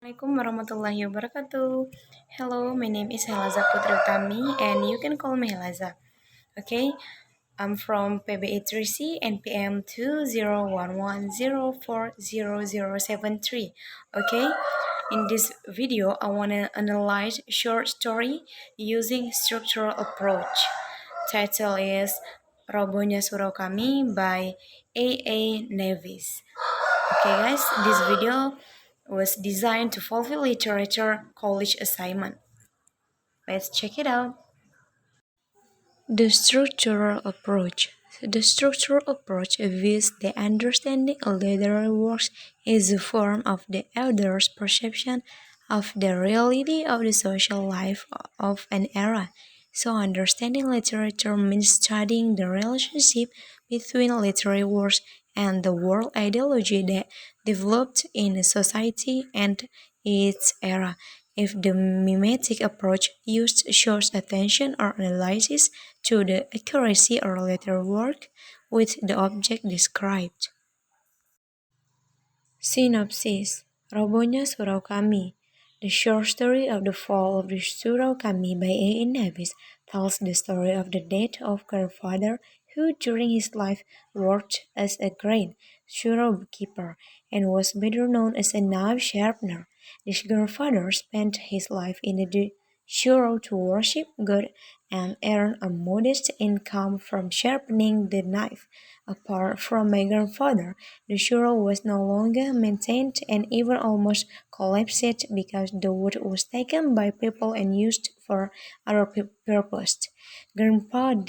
Assalamualaikum warahmatullahi wabarakatuh. Hello, my name is Helaza Putri Utami, and you can call me Helaza. Okay, I'm from PB83C NPM 2011040073. Okay, in this video, I wanna analyze short story using structural approach. Title is Robohnya Surau Kami by A. Navis. Okay, guys, this video was designed to fulfill literature college assignment. Let's check it out. The structural approach. The structural approach views the understanding of literary works as a form of the author's perception of the reality of the social life of an era. So, understanding literature means studying the relationship between literary works and the world ideology that developed in a society and its era. If the mimetic approach used shows attention or analysis to the accuracy or later work with the object described. Synopsis. Robohnya Surau Kami. The short story of the fall of the Surau Kami by A. Navis tells the story of the death of grandfather who during his life worked as a grain Surau keeper and was better known as a knife sharpener. This grandfather spent his life in the Surau to worship God and earn a modest income from sharpening the knife. Apart from my grandfather, the Surau was no longer maintained and even almost collapsed because the wood was taken by people and used for other purposes. Grandpa's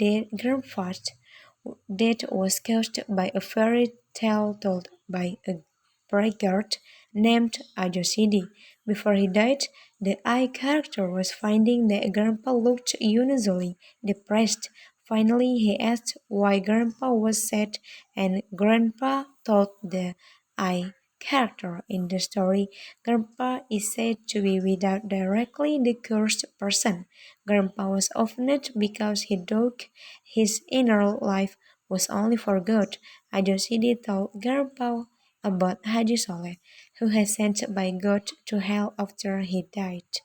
death was caused by a fairy tale told by a braggart named Ajosidi. Before he died, the I character was finding that Grandpa looked unusually depressed. Finally, he asked why Grandpa was sad, and Grandpa told the I character in the story. Grandpa is said to be without directly the cursed person. Grandpa was offended because he thought his inner life was only for God. Ajosidi told Grandpa about Haji Soleh, who was sent by God to hell after he died.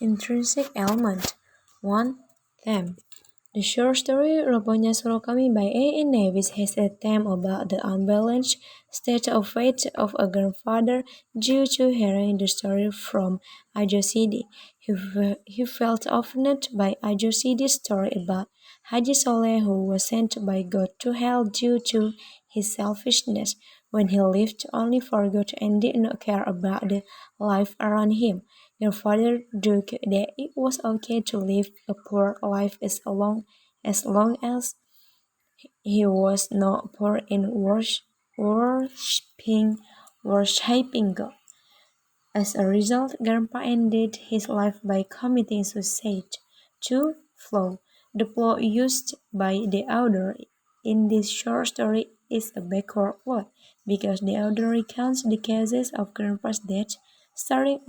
Intrinsic element 1. Theme. The short story Robohnya Surau Kami by A. Navis has a theme about the unbalanced state of faith of a grandfather due to hearing the story from Ajosidi. He felt offended by Ajosidi's story about Haji Soleh who was sent by God to hell due to his selfishness when he lived only for God and did not care about the life around him. Your father joked that it was okay to live a poor life as long as he was not poor in worshipping God. As a result, Grandpa ended his life by committing suicide. 2. Flow. The plot used by the author in this short story is a backward plot because the author recounts the cases of Grandpa's death. Starting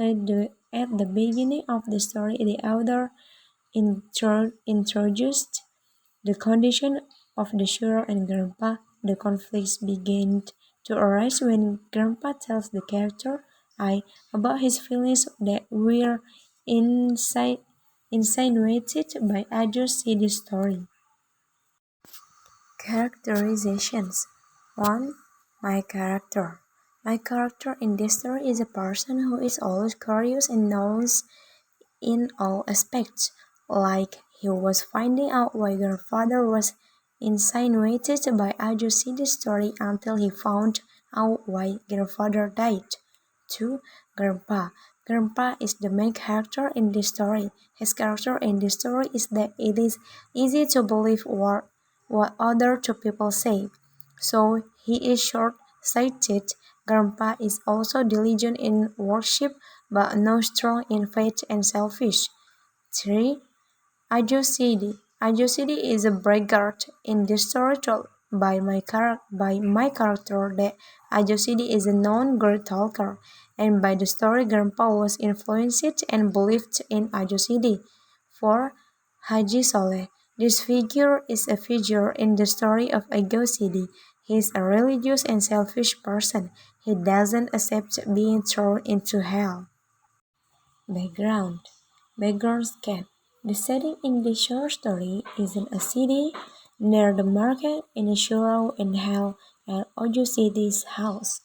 at the beginning of the story, the author introduced the condition of the Surau and Grandpa. The conflicts begin to arise when Grandpa tells the character I about his feelings that were insinuated by Ajo's CD story. Characterizations 1. My character. My character in this story is a person who is always curious and knows in all aspects, like he was finding out why grandfather was insinuated by Ajosi's story until he found out why grandfather died. 2. Grandpa. Grandpa is the main character in this story. His character in this story is that it is easy to believe what other two people say. So he is short-sighted. Grandpa is also diligent in worship but not strong in faith and selfish. 3. Ajosidi. Ajosidi is a braggart. In this story told by my character that Ajosidi is a known great talker, and by the story Grandpa was influenced and believed in Ajosidi. 4. Haji Soleh. This figure is a figure in the story of Ajosidi. He is a religious and selfish person. he doesn't accept being thrown into hell. Background Backgroundscape The setting in the short story is in a city near the market in Surau in hell and Oju City's house.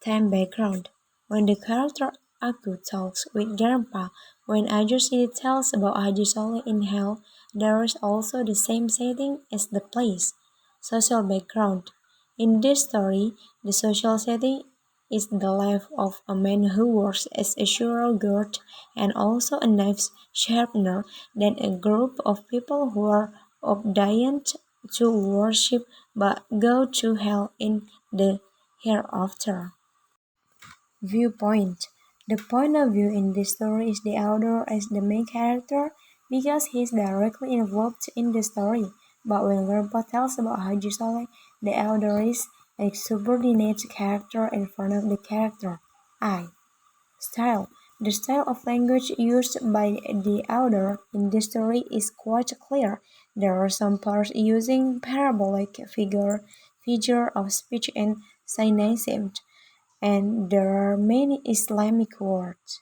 Time background When the character Aku talks with Grandpa, when Aju City tells about Haji Soleh in hell, there is also the same setting as the place. Social background In this story, the social setting is the life of a man who works as a Surau guard and also a knife sharpener, then a group of people who are obedient to worship but go to hell in the hereafter. Viewpoint The point of view in this story is the author as the main character because he is directly involved in the story. But when Grandpa tells about Haji Soleh, the author is a subordinate character in front of the character. I. Style The style of language used by the author in this story is quite clear. There are some parts using parabolic figure of speech and cynicism, and there are many Islamic words.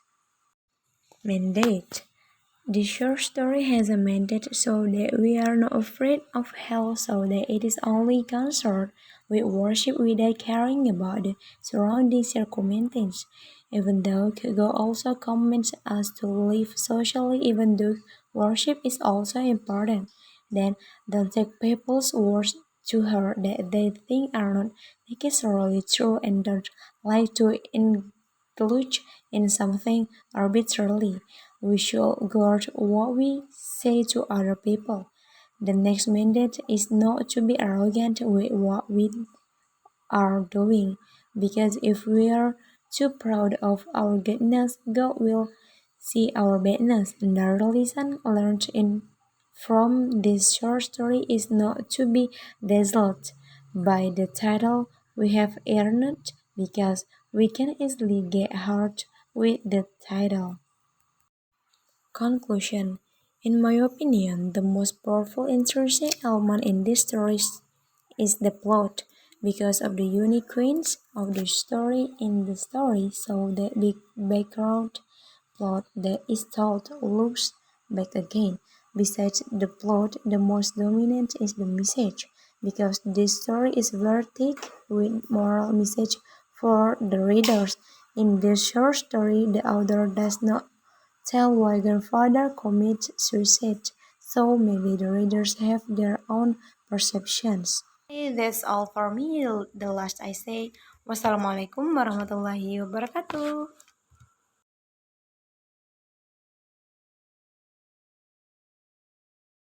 Mandate The short story has a mandate so that we are not afraid of hell, so that it is only concerned with worship without caring about the surrounding circumstances. Even though God also commands us to live socially, even though worship is also important, then don't take people's words to heart that they think are not necessarily true, and don't like to indulge in something arbitrarily. We should guard what we say to other people. The next mandate is not to be arrogant with what we are doing, because if we are too proud of our goodness, God will see our badness. Another lesson learned from this short story is not to be dazzled by the title we have earned, because we can easily get hurt with the title. Conclusion In my opinion, the most powerful interesting element in this story is the plot, because of the unique queens of the story in the story, so the big background plot that is told loops back again. Besides the plot, the most dominant is the message, because this story is very thick with moral message for the readers. In this short story, the author does not tell why grandfather commits suicide, so maybe the readers have their own perceptions. That's all for me. The last I say, wassalamualaikum warahmatullahi wabarakatuh.